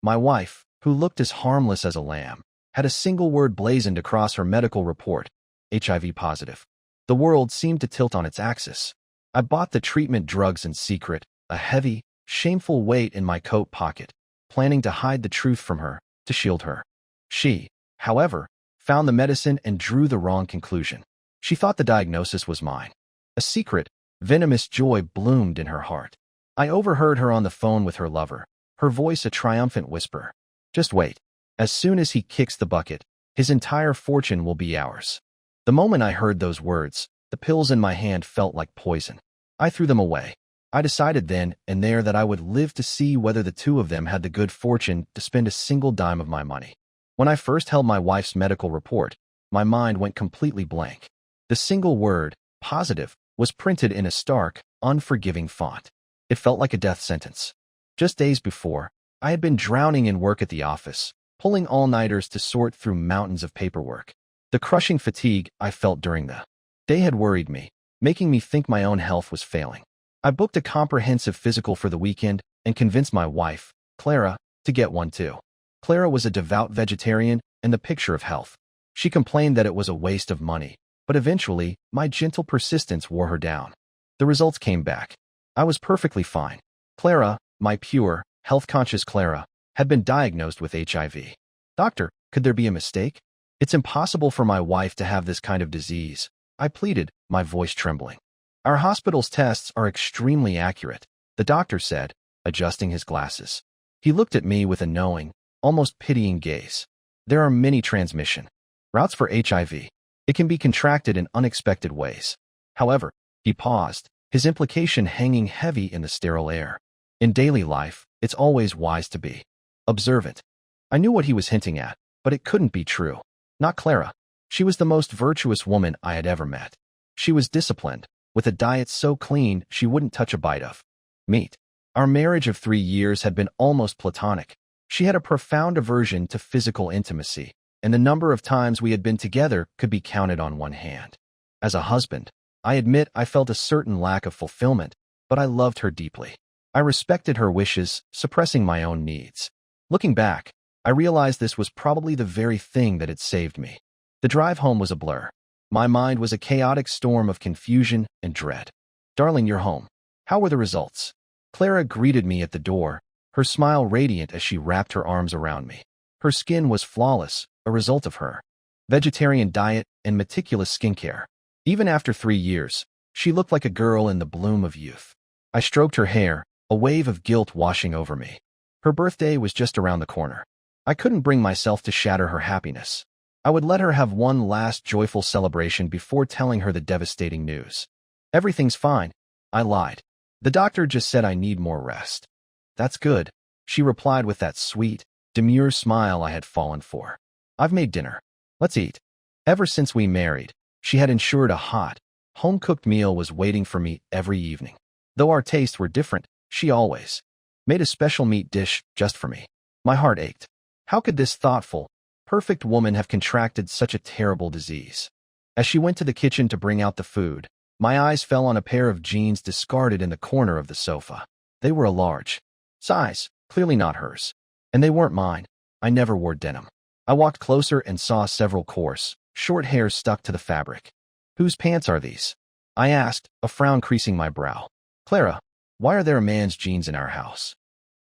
My wife, who looked as harmless as a lamb, had a single word blazoned across her medical report: HIV-positive. The world seemed to tilt on its axis. I bought the treatment drugs in secret, a heavy, shameful weight in my coat pocket, planning to hide the truth from her, to shield her. She, however, found the medicine and drew the wrong conclusion. She thought the diagnosis was mine. A secret, venomous joy bloomed in her heart. I overheard her on the phone with her lover, her voice a triumphant whisper. Just wait. As soon as he kicks the bucket, his entire fortune will be ours. The moment I heard those words, the pills in my hand felt like poison. I threw them away. I decided then and there that I would live to see whether the two of them had the good fortune to spend a single dime of my money. When I first held my wife's medical report, my mind went completely blank. The single word, positive, was printed in a stark, unforgiving font. It felt like a death sentence. Just days before, I had been drowning in work at the office, pulling all-nighters to sort through mountains of paperwork. The crushing fatigue I felt during the day had worried me, making me think my own health was failing. I booked a comprehensive physical for the weekend and convinced my wife, Clara, to get one too. Clara was a devout vegetarian and the picture of health. She complained that it was a waste of money, but eventually, my gentle persistence wore her down. The results came back. I was perfectly fine. Clara, my pure, health-conscious Clara, had been diagnosed with HIV. Doctor, could there be a mistake? It's impossible for my wife to have this kind of disease, I pleaded, my voice trembling. Our hospital's tests are extremely accurate, the doctor said, adjusting his glasses. He looked at me with a knowing, almost pitying gaze. There are many transmission routes for HIV. It can be contracted in unexpected ways. However, he paused, his implication hanging heavy in the sterile air. In daily life, it's always wise to be observant. I knew what he was hinting at, but it couldn't be true. Not Clara. She was the most virtuous woman I had ever met. She was disciplined, with a diet so clean she wouldn't touch a bite of meat. Our marriage of 3 years had been almost platonic. She had a profound aversion to physical intimacy, and the number of times we had been together could be counted on one hand. As a husband, I admit I felt a certain lack of fulfillment, but I loved her deeply. I respected her wishes, suppressing my own needs. Looking back, I realized this was probably the very thing that had saved me. The drive home was a blur. My mind was a chaotic storm of confusion and dread. Darling, you're home. How were the results? Clara greeted me at the door, her smile radiant as she wrapped her arms around me. Her skin was flawless, a result of her vegetarian diet and meticulous skincare. Even after 3 years, she looked like a girl in the bloom of youth. I stroked her hair, a wave of guilt washing over me. Her birthday was just around the corner. I couldn't bring myself to shatter her happiness. I would let her have one last joyful celebration before telling her the devastating news. Everything's fine, I lied. The doctor just said I need more rest. That's good, she replied with that sweet, demure smile I had fallen for. I've made dinner. Let's eat. Ever since we married, she had ensured a hot, home-cooked meal was waiting for me every evening. Though our tastes were different, she always made a special meat dish just for me. My heart ached. How could this thoughtful, perfect woman have contracted such a terrible disease? As she went to the kitchen to bring out the food, my eyes fell on a pair of jeans discarded in the corner of the sofa. They were a large size, clearly not hers. And they weren't mine. I never wore denim. I walked closer and saw several coarse, short hairs stuck to the fabric. Whose pants are these? I asked, a frown creasing my brow. Clara, why are there a man's jeans in our house?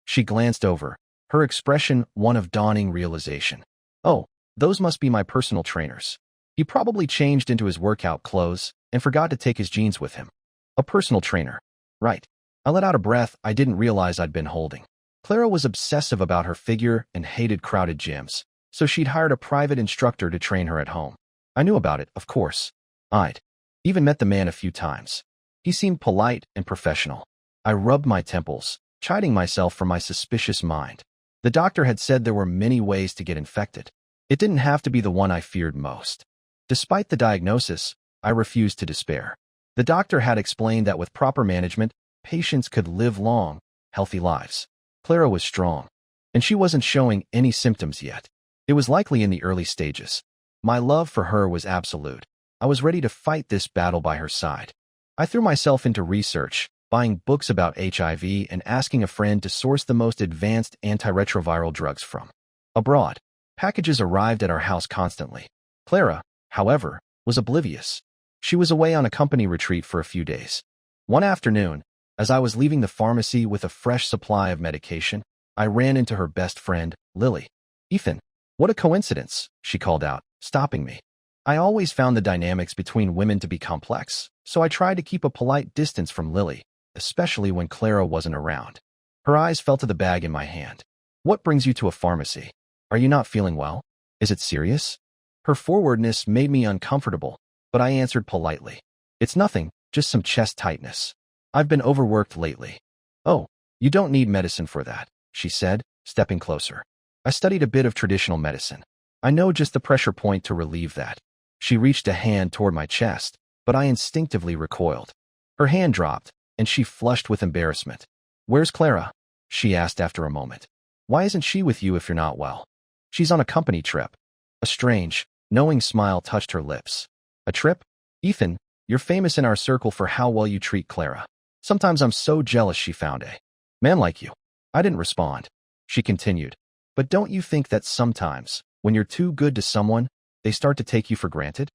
She glanced over, her expression one of dawning realization. Oh, those must be my personal trainers. He probably changed into his workout clothes and forgot to take his jeans with him. A personal trainer. Right. I let out a breath I didn't realize I'd been holding. Clara was obsessive about her figure and hated crowded gyms, so she'd hired a private instructor to train her at home. I knew about it, of course. I'd even met the man a few times. He seemed polite and professional. I rubbed my temples, chiding myself for my suspicious mind. The doctor had said there were many ways to get infected. It didn't have to be the one I feared most. Despite the diagnosis, I refused to despair. The doctor had explained that with proper management, patients could live long, healthy lives. Clara was strong, and she wasn't showing any symptoms yet. It was likely in the early stages. My love for her was absolute. I was ready to fight this battle by her side. I threw myself into research, buying books about HIV and asking a friend to source the most advanced antiretroviral drugs from abroad. Packages arrived at our house constantly. Clara, however, was oblivious. She was away on a company retreat for a few days. One afternoon, as I was leaving the pharmacy with a fresh supply of medication, I ran into her best friend, Lily. "Ethan, what a coincidence," she called out, stopping me. I always found the dynamics between women to be complex, so I tried to keep a polite distance from Lily, especially when Clara wasn't around. Her eyes fell to the bag in my hand. "What brings you to a pharmacy? Are you not feeling well? Is it serious?" Her forwardness made me uncomfortable, but I answered politely. "It's nothing, just some chest tightness. I've been overworked lately." "Oh, you don't need medicine for that," she said, stepping closer. "I studied a bit of traditional medicine. I know just the pressure point to relieve that." She reached a hand toward my chest, but I instinctively recoiled. Her hand dropped, and she flushed with embarrassment. "Where's Clara?" she asked after a moment. "Why isn't she with you if you're not well?" "She's on a company trip." A strange, knowing smile touched her lips. "A trip? Ethan, you're famous in our circle for how well you treat Clara. Sometimes I'm so jealous she found a man like you." I didn't respond. She continued, "But don't you think that sometimes, when you're too good to someone, they start to take you for granted?"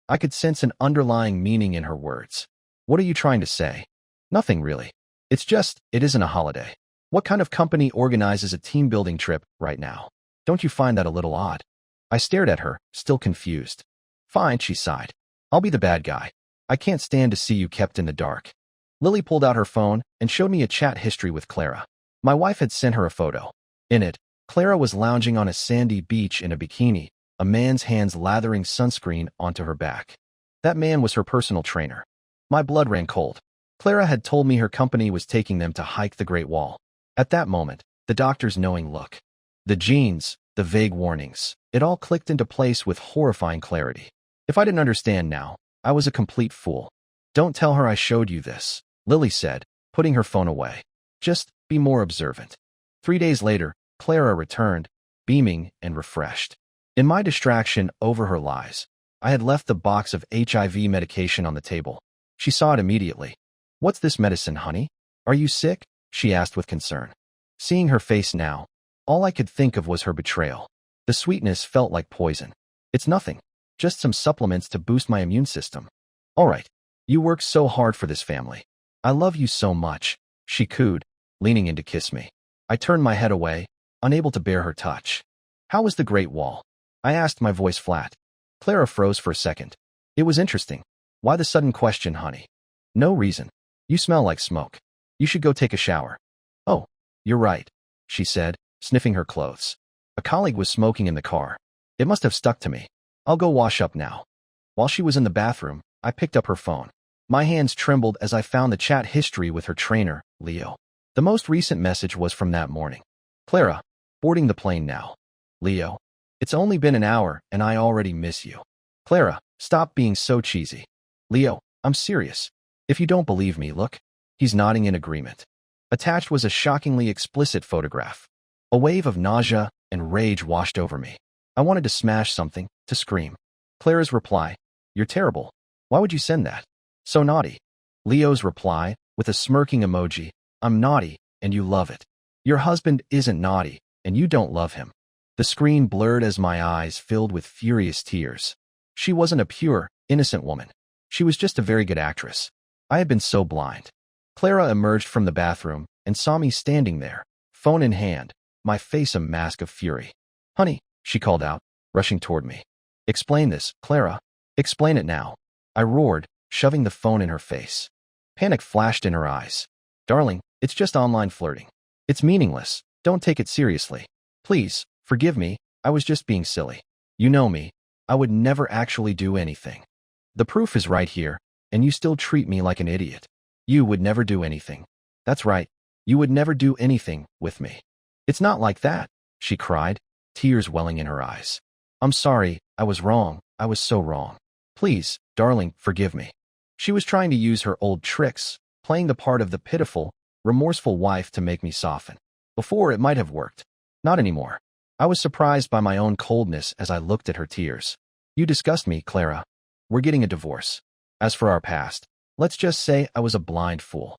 I could sense an underlying meaning in her words. "What are you trying to say?" "Nothing really. It's just, it isn't a holiday. What kind of company organizes a team-building trip right now? Don't you find that a little odd?" I stared at her, still confused. "Fine," she sighed. "I'll be the bad guy. I can't stand to see you kept in the dark." Lily pulled out her phone and showed me a chat history with Clara. My wife had sent her a photo. In it, Clara was lounging on a sandy beach in a bikini, a man's hands lathering sunscreen onto her back. That man was her personal trainer. My blood ran cold. Clara had told me her company was taking them to hike the Great Wall. At that moment, the doctor's knowing look, the jeans, the vague warnings, it all clicked into place with horrifying clarity. If I didn't understand now, I was a complete fool. "Don't tell her I showed you this," Lily said, putting her phone away. "Just be more observant." 3 days later, Clara returned, beaming and refreshed. In my distraction over her lies, I had left the box of HIV medication on the table. She saw it immediately. "What's this medicine, honey? Are you sick?" she asked with concern. Seeing her face now, all I could think of was her betrayal. The sweetness felt like poison. "It's nothing. Just some supplements to boost my immune system." "All right. You work so hard for this family. I love you so much," she cooed, leaning in to kiss me. I turned my head away, unable to bear her touch. "How was the Great Wall?" I asked, my voice flat. Clara froze for a second. "It was interesting." "Why the sudden question, honey?" "No reason. You smell like smoke. You should go take a shower." "Oh, you're right," she said, sniffing her clothes. "A colleague was smoking in the car. It must have stuck to me. I'll go wash up now." While she was in the bathroom, I picked up her phone. My hands trembled as I found the chat history with her trainer, Leo. The most recent message was from that morning. "Clara, boarding the plane now." Leo, "It's only been an hour and I already miss you." Clara, "Stop being so cheesy." Leo, "I'm serious. If you don't believe me, look." He's nodding in agreement. Attached was a shockingly explicit photograph. A wave of nausea and rage washed over me. I wanted to smash something, to scream. Clara's reply, "You're terrible. Why would you send that? So naughty." Leo's reply, with a smirking emoji, "I'm naughty, and you love it. Your husband isn't naughty, and you don't love him." The screen blurred as my eyes filled with furious tears. She wasn't a pure, innocent woman. She was just a very good actress. I had been so blind. Clara emerged from the bathroom and saw me standing there, phone in hand, my face a mask of fury. "Honey," she called out, rushing toward me. "Explain this, Clara. Explain it now." I roared, shoving the phone in her face. Panic flashed in her eyes. "Darling, it's just online flirting. It's meaningless. Don't take it seriously. Please, forgive me, I was just being silly. You know me. I would never actually do anything. The proof is right here, and you still treat me like an idiot. You would never do anything. That's right. You would never do anything with me." "It's not like that," she cried, tears welling in her eyes. "I'm sorry, I was wrong. I was so wrong. Please, darling, forgive me." She was trying to use her old tricks, playing the part of the pitiful, remorseful wife to make me soften. Before, it might have worked. Not anymore. I was surprised by my own coldness as I looked at her tears. "You disgust me, Clara. We're getting a divorce. As for our past, let's just say I was a blind fool."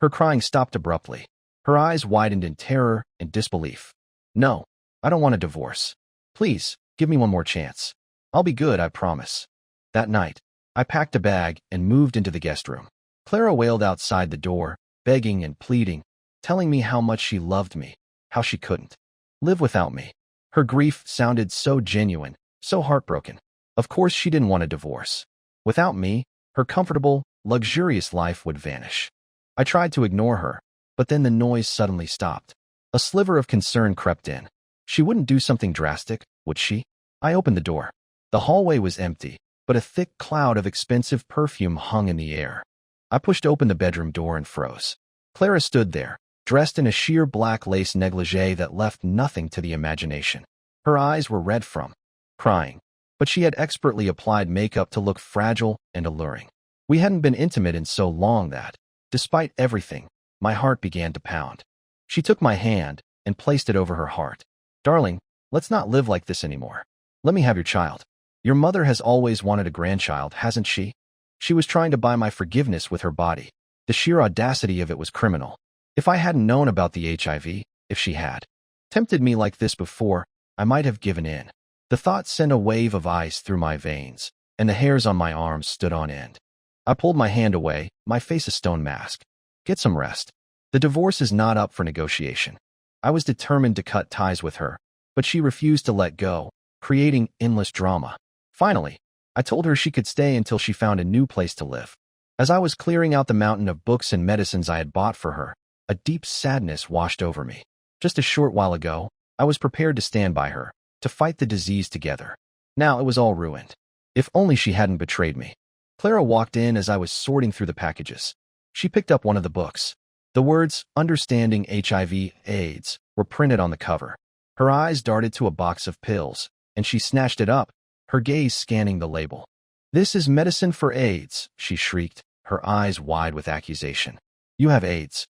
Her crying stopped abruptly. Her eyes widened in terror and disbelief. No, I don't want a divorce. Please, give me one more chance. I'll be good, I promise. That night, I packed a bag and moved into the guest room. Clara wailed outside the door, begging and pleading, telling me how much she loved me, how she couldn't live without me. Her grief sounded so genuine, so heartbroken. Of course she didn't want a divorce. Without me, her comfortable, luxurious life would vanish. I tried to ignore her, but then the noise suddenly stopped. A sliver of concern crept in. She wouldn't do something drastic, would she? I opened the door. The hallway was empty, but a thick cloud of expensive perfume hung in the air. I pushed open the bedroom door and froze. Clara stood there, dressed in a sheer black lace negligee that left nothing to the imagination. Her eyes were red from crying, but she had expertly applied makeup to look fragile and alluring. We hadn't been intimate in so long that, despite everything, my heart began to pound. She took my hand and placed it over her heart. Darling, let's not live like this anymore. Let me have your child. Your mother has always wanted a grandchild, hasn't she? She was trying to buy my forgiveness with her body. The sheer audacity of it was criminal. If I hadn't known about the HIV, if she had tempted me like this before, I might have given in. The thought sent a wave of ice through my veins, and the hairs on my arms stood on end. I pulled my hand away, my face a stone mask. Get some rest. The divorce is not up for negotiation. I was determined to cut ties with her, but she refused to let go, creating endless drama. Finally, I told her she could stay until she found a new place to live. As I was clearing out the mountain of books and medicines I had bought for her, a deep sadness washed over me. Just a short while ago, I was prepared to stand by her, to fight the disease together. Now it was all ruined. If only she hadn't betrayed me. Clara walked in as I was sorting through the packages. She picked up one of the books. The words, "Understanding HIV/AIDS," were printed on the cover. Her eyes darted to a box of pills, and she snatched it up, her gaze scanning the label. "This is medicine for AIDS," she shrieked, her eyes wide with accusation. "You have AIDS."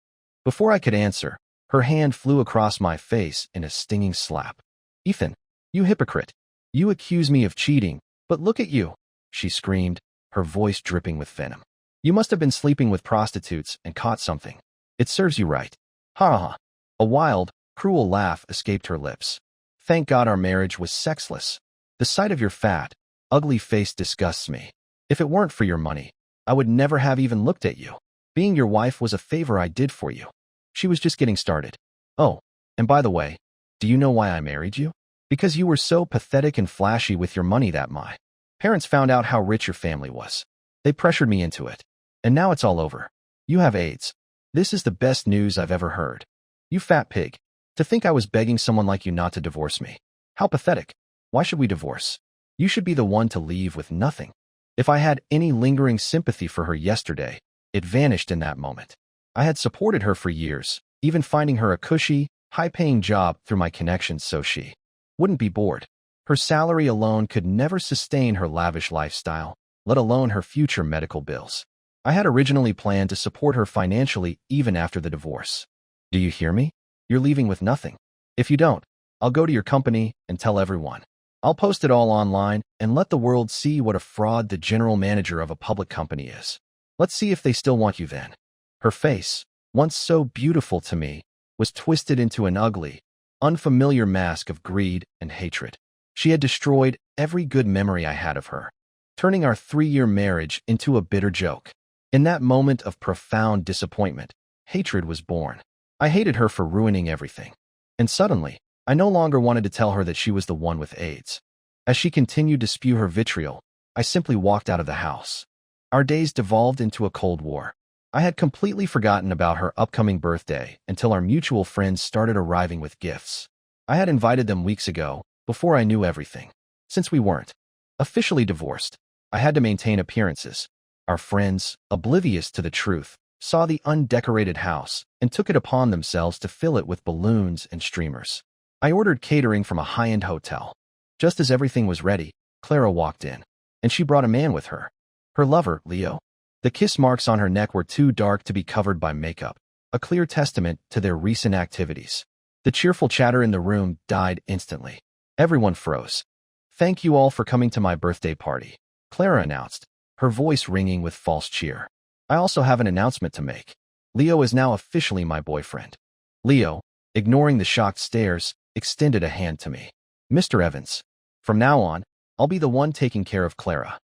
Before I could answer, her hand flew across my face in a stinging slap. "Ethan, you hypocrite. You accuse me of cheating, but look at you," she screamed, her voice dripping with venom. "You must have been sleeping with prostitutes and caught something. It serves you right." Ha ha. A wild, cruel laugh escaped her lips. "Thank God our marriage was sexless. The sight of your fat, ugly face disgusts me. If it weren't for your money, I would never have even looked at you. Being your wife was a favor I did for you." She was just getting started. "Oh, and by the way, do you know why I married you? Because you were so pathetic and flashy with your money that my parents found out how rich your family was. They pressured me into it. And now it's all over. You have AIDS. This is the best news I've ever heard. You fat pig. To think I was begging someone like you not to divorce me. How pathetic. Why should we divorce? You should be the one to leave with nothing." If I had any lingering sympathy for her yesterday, it vanished in that moment. I had supported her for years, even finding her a cushy, high-paying job through my connections so she wouldn't be bored. Her salary alone could never sustain her lavish lifestyle, let alone her future medical bills. I had originally planned to support her financially even after the divorce. Do you hear me? You're leaving with nothing. If you don't, I'll go to your company and tell everyone. I'll post it all online and let the world see what a fraud the general manager of a public company is. Let's see if they still want you then. Her face, once so beautiful to me, was twisted into an ugly, unfamiliar mask of greed and hatred. She had destroyed every good memory I had of her, turning our 3-year marriage into a bitter joke. In that moment of profound disappointment, hatred was born. I hated her for ruining everything. And suddenly, I no longer wanted to tell her that she was the one with AIDS. As she continued to spew her vitriol, I simply walked out of the house. Our days devolved into a cold war. I had completely forgotten about her upcoming birthday until our mutual friends started arriving with gifts. I had invited them weeks ago, before I knew everything. Since we weren't officially divorced, I had to maintain appearances. Our friends, oblivious to the truth, saw the undecorated house and took it upon themselves to fill it with balloons and streamers. I ordered catering from a high-end hotel. Just as everything was ready, Clara walked in, and she brought a man with her. Her lover, Leo. The kiss marks on her neck were too dark to be covered by makeup, a clear testament to their recent activities. The cheerful chatter in the room died instantly. Everyone froze. "Thank you all for coming to my birthday party," Clara announced, her voice ringing with false cheer. "I also have an announcement to make. Leo is now officially my boyfriend. Leo, ignoring the shocked stares, extended a hand to me. Mr. Evans, from now on, I'll be the one taking care of Clara.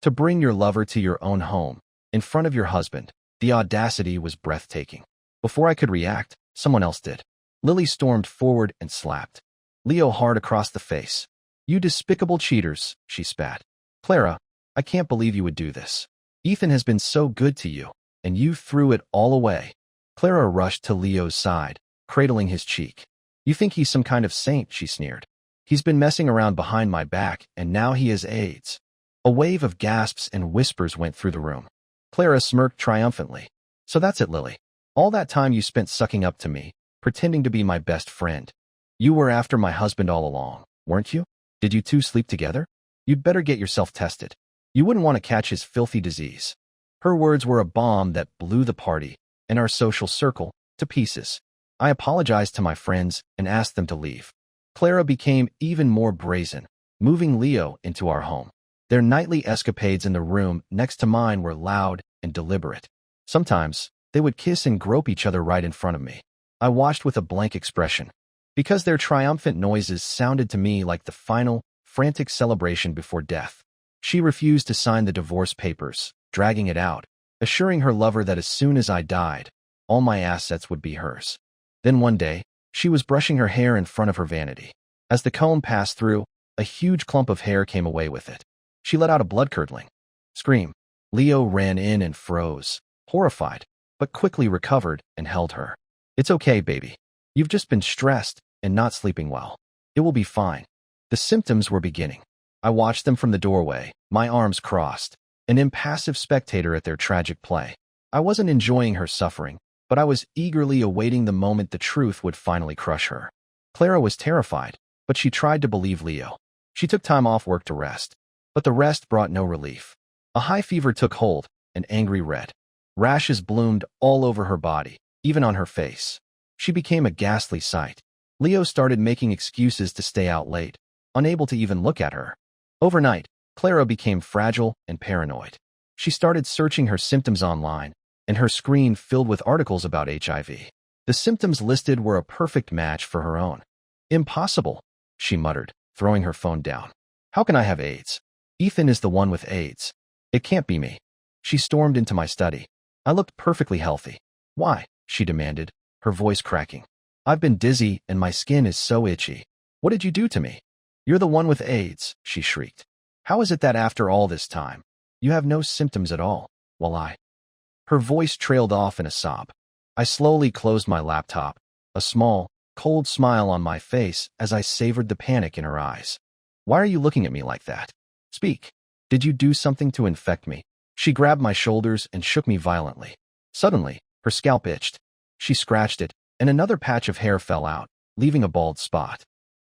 To bring your lover to your own home, in front of your husband, the audacity was breathtaking. Before I could react, someone else did. Lily stormed forward and slapped Leo hard across the face. You despicable cheaters, she spat. Clara, I can't believe you would do this. Ethan has been so good to you, and you threw it all away. Clara rushed to Leo's side, cradling his cheek. You think he's some kind of saint, she sneered. He's been messing around behind my back, and now he has AIDS. A wave of gasps and whispers went through the room. Clara smirked triumphantly. So that's it, Lily. All that time you spent sucking up to me, pretending to be my best friend. You were after my husband all along, weren't you? Did you two sleep together? You'd better get yourself tested. You wouldn't want to catch his filthy disease. Her words were a bomb that blew the party, and our social circle, to pieces. I apologized to my friends and asked them to leave. Clara became even more brazen, moving Leo into our home. Their nightly escapades in the room next to mine were loud and deliberate. Sometimes, they would kiss and grope each other right in front of me. I watched with a blank expression, because their triumphant noises sounded to me like the final, frantic celebration before death. She refused to sign the divorce papers, dragging it out, assuring her lover that as soon as I died, all my assets would be hers. Then one day, she was brushing her hair in front of her vanity. As the comb passed through, a huge clump of hair came away with it. She let out a blood-curdling scream. Leo ran in and froze, horrified, but quickly recovered and held her. It's okay, baby. You've just been stressed and not sleeping well. It will be fine. The symptoms were beginning. I watched them from the doorway, my arms crossed, an impassive spectator at their tragic play. I wasn't enjoying her suffering, but I was eagerly awaiting the moment the truth would finally crush her. Clara was terrified, but she tried to believe Leo. She took time off work to rest, but the rest brought no relief. A high fever took hold, an angry red. Rashes bloomed all over her body, even on her face. She became a ghastly sight. Leo started making excuses to stay out late, unable to even look at her. Overnight, Clara became fragile and paranoid. She started searching her symptoms online, and her screen filled with articles about HIV. The symptoms listed were a perfect match for her own. Impossible, she muttered, throwing her phone down. How can I have AIDS? Ethan is the one with AIDS. It can't be me. She stormed into my study. I looked perfectly healthy. Why? She demanded, her voice cracking. I've been dizzy and my skin is so itchy. What did you do to me? You're the one with AIDS, she shrieked. How is it that after all this time, you have no symptoms at all, while I... Her voice trailed off in a sob. I slowly closed my laptop, a small, cold smile on my face as I savored the panic in her eyes. Why are you looking at me like that? Speak. Did you do something to infect me? She grabbed my shoulders and shook me violently. Suddenly, her scalp itched. She scratched it, and another patch of hair fell out, leaving a bald spot.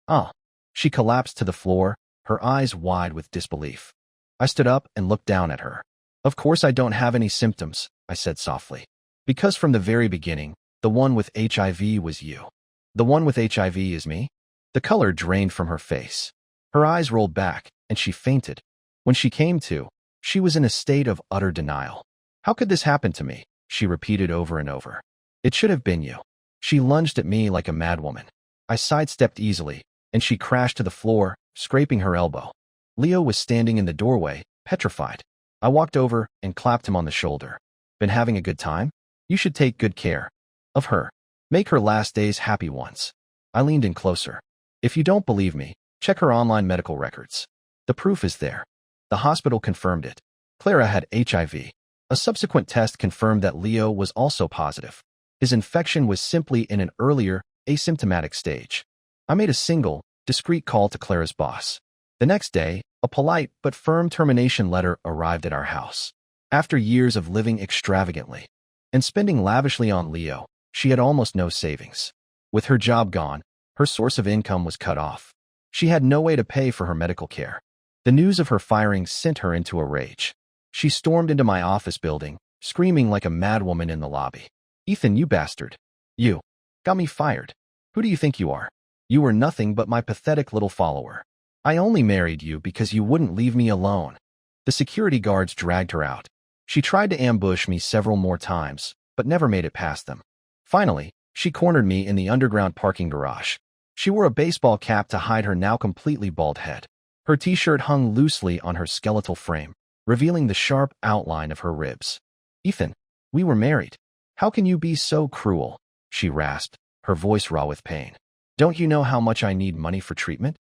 Ah! She collapsed to the floor, her eyes wide with disbelief. I stood up and looked down at her. Of course I don't have any symptoms, I said softly. Because from the very beginning, the one with HIV was you. The one with HIV is me? The color drained from her face. Her eyes rolled back, and she fainted. When she came to, she was in a state of utter denial. How could this happen to me? She repeated over and over. It should have been you. She lunged at me like a madwoman. I sidestepped easily, and she crashed to the floor, scraping her elbow. Leo was standing in the doorway, petrified. I walked over and clapped him on the shoulder. Been having a good time? You should take good care of her. Make her last days happy ones. I leaned in closer. If you don't believe me, check her online medical records. The proof is there. The hospital confirmed it. Clara had HIV. A subsequent test confirmed that Leo was also positive. His infection was simply in an earlier, asymptomatic stage. I made a single, discreet call to Clara's boss. The next day, a polite but firm termination letter arrived at our house. After years of living extravagantly and spending lavishly on Leo, she had almost no savings. With her job gone, her source of income was cut off. She had no way to pay for her medical care. The news of her firing sent her into a rage. She stormed into my office building, screaming like a madwoman in the lobby. Ethan, you bastard. You got me fired. Who do you think you are? You were nothing but my pathetic little follower. I only married you because you wouldn't leave me alone. The security guards dragged her out. She tried to ambush me several more times, but never made it past them. Finally, she cornered me in the underground parking garage. She wore a baseball cap to hide her now completely bald head. Her t-shirt hung loosely on her skeletal frame, revealing the sharp outline of her ribs. "Ethan, we were married. How can you be so cruel?" she rasped, her voice raw with pain. "Don't you know how much I need money for treatment?"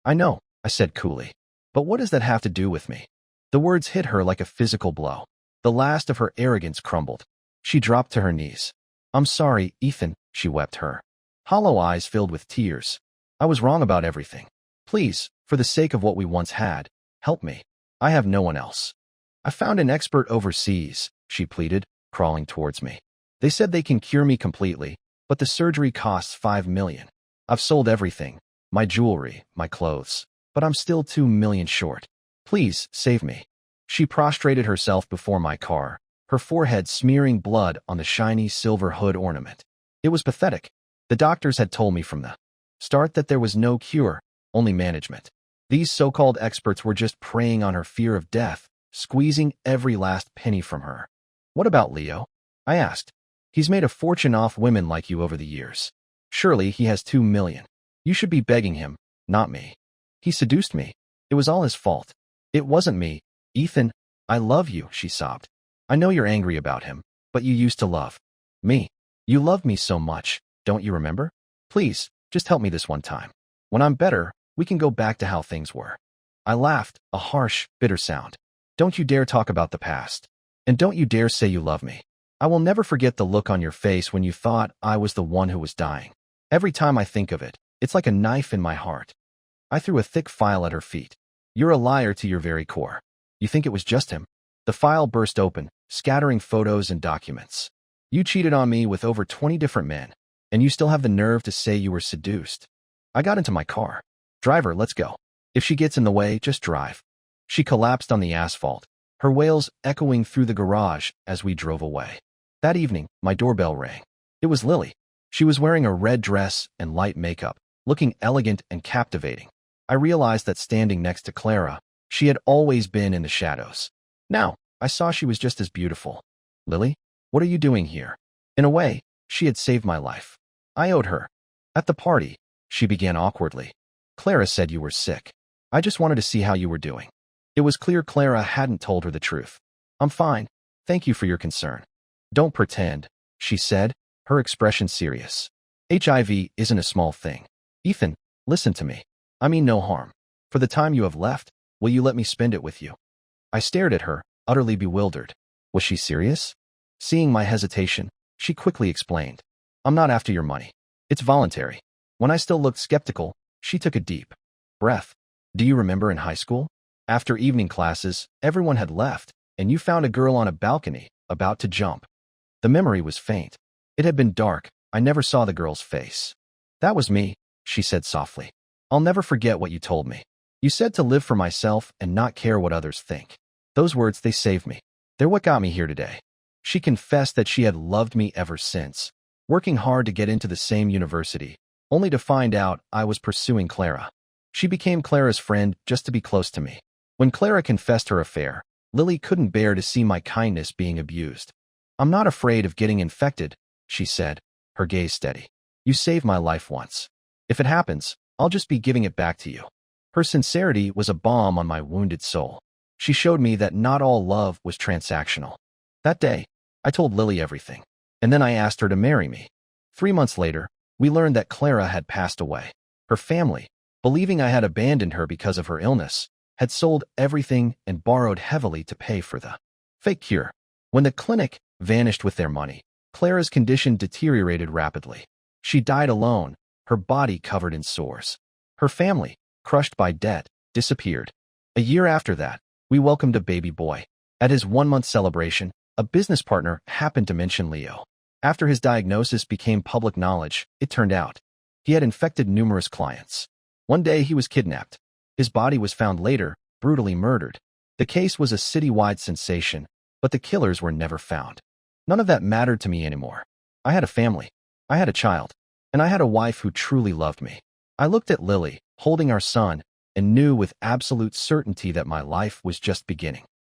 "I know," I said coolly. "But what does that have to do with me?" The words hit her like a physical blow. The last of her arrogance crumbled. She dropped to her knees. "I'm sorry, Ethan," she wept, her hollow eyes filled with tears. "I was wrong about everything. Please, for the sake of what we once had, help me. I have no one else." "I found an expert overseas," she pleaded, crawling towards me. "They said they can cure me completely, but the surgery costs $5 million. I've sold everything, my jewelry, my clothes, but I'm still $2 million short. Please, save me." She prostrated herself before my car, her forehead smearing blood on the shiny silver hood ornament. It was pathetic. The doctors had told me from the start that there was no cure, only management. These so-called experts were just preying on her fear of death, squeezing every last penny from her. "What about Leo?" I asked. "He's made a fortune off women like you over the years. Surely he has $2 million. You should be begging him, not me. He seduced me. It was all his fault." "It wasn't me. Ethan, I love you," she sobbed. "I know you're angry about him, but you used to love me. You loved me so much, don't you remember? Please, just help me this one time. When I'm better, we can go back to how things were." I laughed, a harsh, bitter sound. "Don't you dare talk about the past. And don't you dare say you love me. I will never forget the look on your face when you thought I was the one who was dying. Every time I think of it, it's like a knife in my heart." I threw a thick file at her feet. "You're a liar to your very core. You think it was just him?" The file burst open, scattering photos and documents. "You cheated on me with over 20 different men, and you still have the nerve to say you were seduced." I got into my car. "Driver, let's go. If she gets in the way, just drive." She collapsed on the asphalt, her wails echoing through the garage as we drove away. That evening, my doorbell rang. It was Lily. She was wearing a red dress and light makeup, looking elegant and captivating. I realized that standing next to Clara, she had always been in the shadows. Now, I saw she was just as beautiful. "Lily, what are you doing here?" In a way, she had saved my life. I owed her. "At the party," she began awkwardly, "Clara said you were sick. I just wanted to see how you were doing." It was clear Clara hadn't told her the truth. "I'm fine. Thank you for your concern." "Don't pretend," she said, her expression serious. "HIV isn't a small thing. Ethan, listen to me. I mean no harm. For the time you have left, will you let me spend it with you?" I stared at her, utterly bewildered. Was she serious? Seeing my hesitation, she quickly explained. "I'm not after your money. It's voluntary." When I still looked skeptical, she took a deep breath. "Do you remember in high school? After evening classes, everyone had left, and you found a girl on a balcony, about to jump." The memory was faint. It had been dark. I never saw the girl's face. "That was me," she said softly. "I'll never forget what you told me. You said to live for myself and not care what others think. Those words, they saved me. They're what got me here today." She confessed that she had loved me ever since, working hard to get into the same university, only to find out I was pursuing Clara. She became Clara's friend just to be close to me. When Clara confessed her affair, Lily couldn't bear to see my kindness being abused. "I'm not afraid of getting infected," she said, her gaze steady. "You saved my life once. If it happens, I'll just be giving it back to you." Her sincerity was a balm on my wounded soul. She showed me that not all love was transactional. That day, I told Lily everything, and then I asked her to marry me. 3 months later, we learned that Clara had passed away. Her family, believing I had abandoned her because of her illness, had sold everything and borrowed heavily to pay for the fake cure. When the clinic vanished with their money, Clara's condition deteriorated rapidly. She died alone, her body covered in sores. Her family, crushed by debt, disappeared. A year after that, we welcomed a baby boy. At his 1-month celebration, a business partner happened to mention Leo. After his diagnosis became public knowledge, it turned out he had infected numerous clients. One day he was kidnapped. His body was found later, brutally murdered. The case was a citywide sensation, but the killers were never found. None of that mattered to me anymore. I had a family. I had a child. And I had a wife who truly loved me. I looked at Lily, holding our son, and knew with absolute certainty that my life was just beginning.